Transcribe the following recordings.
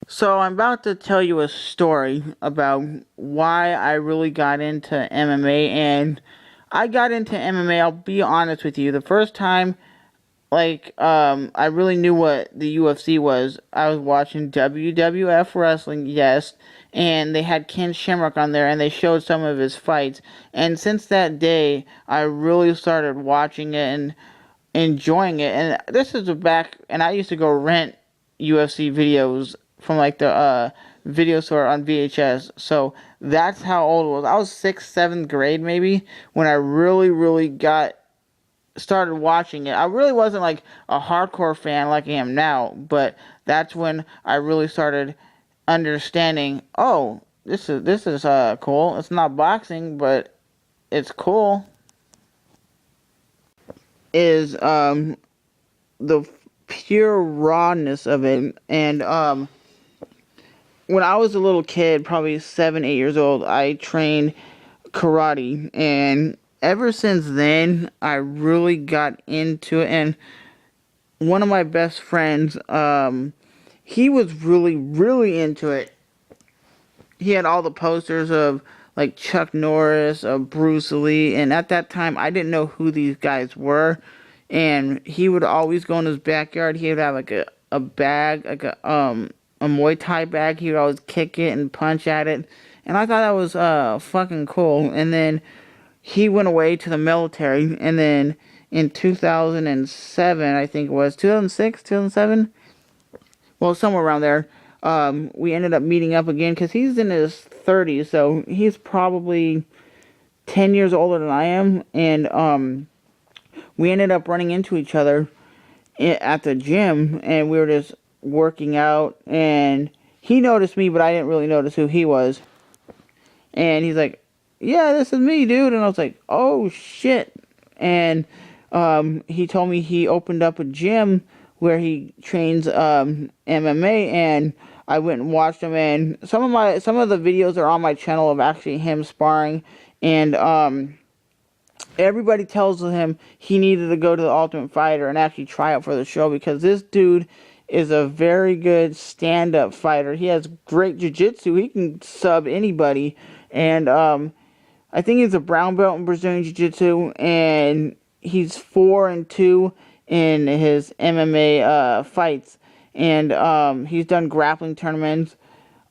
So I'm about to tell you a story about why I really got into MMA, and I got into MMA. I'll be honest with you. The first time, I really knew what the UFC was. I was watching WWF wrestling, yes, and they had Ken Shamrock on there, and they showed some of his fights. And since that day, I really started watching it and enjoying it. And this is back, and I used to go rent UFC videos from like the video store on VHS. So that's how old it was. I was sixth, seventh grade maybe when I really got started watching it. I really wasn't like a hardcore fan like I am now, but that's when I really started understanding. Oh, this is cool. It's not boxing, but it's cool. Is the pure rawness of it. And when I was a little kid, probably 7, 8 years old, I trained karate, and ever since then, I really got into it. And one of my best friends, he was really into it. He had all the posters of like Chuck Norris, of Bruce Lee, and at that time I didn't know who these guys were. And he would always go in his backyard. He would have like a bag, like a Muay Thai bag. He would always kick it and punch at it, and I thought that was fucking cool. And then he went away to the military, and then in 2007, I think it was 2006, 2007, well, somewhere around there. We ended up meeting up again because he's in his 30s, so he's probably 10 years older than I am, and we ended up running into each other at the gym, and we were just working out, and he noticed me, but I didn't really notice who he was. And he's like, "Yeah, this is me, dude." And I was like, "Oh shit!" And he told me he opened up a gym where he trains MMA, and I went and watched him. And some of the videos are on my channel of actually him sparring, and everybody tells him he needed to go to the Ultimate Fighter and actually try out for the show because this dude is a very good stand-up fighter. He has great jiu-jitsu. He can sub anybody, and I think he's a brown belt in Brazilian Jiu-Jitsu, and he's 4-2 in his MMA fights, and he's done grappling tournaments.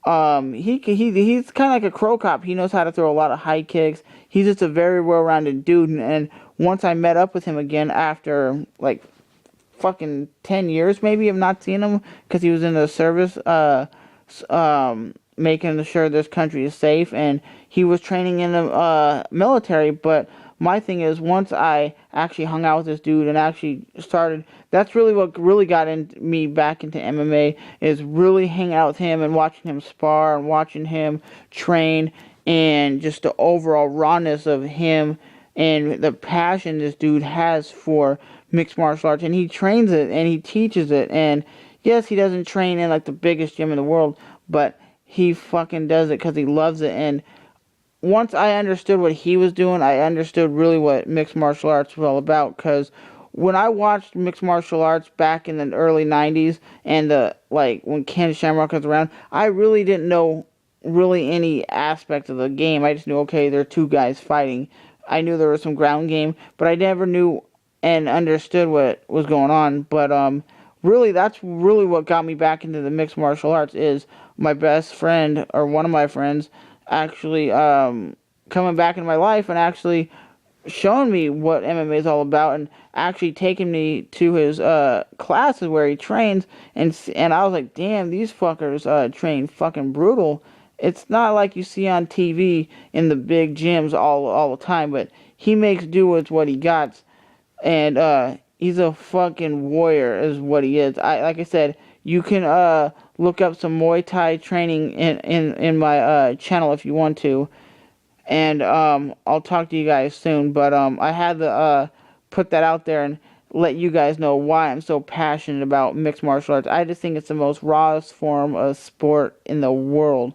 He's kind of like a crow cop. He knows how to throw a lot of high kicks. He's just a very well-rounded dude. And once I met up with him again after like fucking 10 years maybe of not seeing him because he was in the service, making sure this country is safe, and he was training in the military. But my thing is, once I actually hung out with this dude and actually started, that's really what really got me back into MMA, is really hanging out with him and watching him spar and watching him train, and just the overall rawness of him and the passion this dude has for mixed martial arts. And he trains it and he teaches it. And yes, he doesn't train in like the biggest gym in the world, but he fucking does it because he loves it. And once I understood what he was doing, I understood really what mixed martial arts was all about. Because when I watched mixed martial arts back in the early 90s, and when Ken Shamrock was around, I really didn't know really any aspect of the game. I just knew, okay, there are two guys fighting. I knew there was some ground game, but I never knew and understood what was going on. But really, that's really what got me back into the mixed martial arts, is my best friend, or one of my friends, actually coming back in my life and actually showing me what MMA is all about, and actually taking me to his classes where he trains, and I was like, damn, these fuckers train fucking brutal. It's not like you see on TV in the big gyms all the time, but he makes do with what he got, and he's a fucking warrior, is what he is. Like I said, you can look up some Muay Thai training in my channel if you want to, and I'll talk to you guys soon. But I had to put that out there and let you guys know why I'm so passionate about mixed martial arts. I just think it's the most rawest form of sport in the world.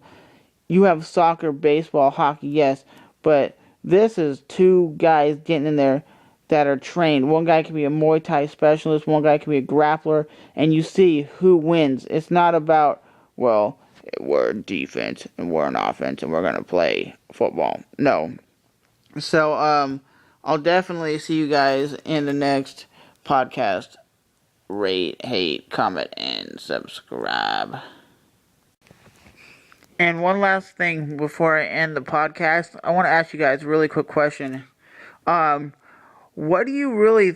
You have soccer, baseball, hockey, yes, but this is two guys getting in there that are trained. One guy can be a Muay Thai specialist, one guy can be a grappler, and you see who wins. It's not about well, we're defense and we're an offense and we're gonna play football. No. So I'll definitely see you guys in the next podcast. Rate, hate, comment, and subscribe. And one last thing before I end the podcast, I want to ask you guys a really quick question. Um, what do you really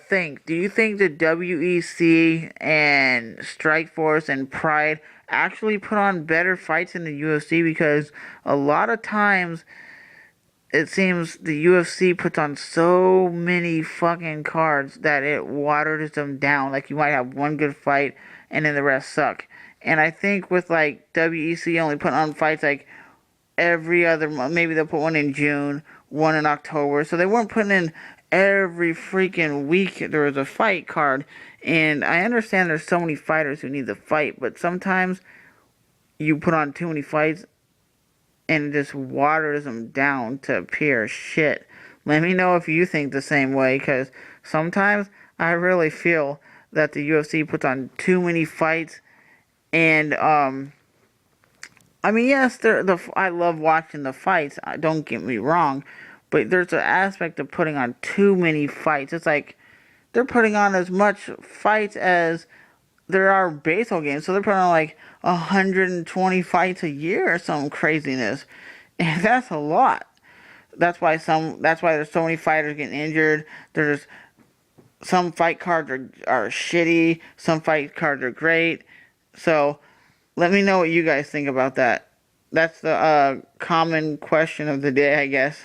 think? Do you think the WEC and Strikeforce and Pride actually put on better fights in the UFC? Because a lot of times it seems the UFC puts on so many fucking cards that it waters them down. Like, you might have one good fight and then the rest suck. And I think with like WEC only putting on fights like every other month, maybe they'll put one in June, one in October. So they weren't putting in every freaking week there was a fight card. And I understand there's so many fighters who need to fight, but sometimes you put on too many fights and it just waters them down to pure shit. Let me know if you think the same way, because sometimes I really feel that the UFC puts on too many fights. And I mean, yes, I love watching the fights. Don't get me wrong, but there's an aspect of putting on too many fights. It's like they're putting on as much fights as there are baseball games, so they're putting on like 120 fights a year or some craziness, and that's a lot. That's why there's so many fighters getting injured. There's some fight cards are shitty, some fight cards are great. So let me know what you guys think about that. That's the common question of the day, I guess.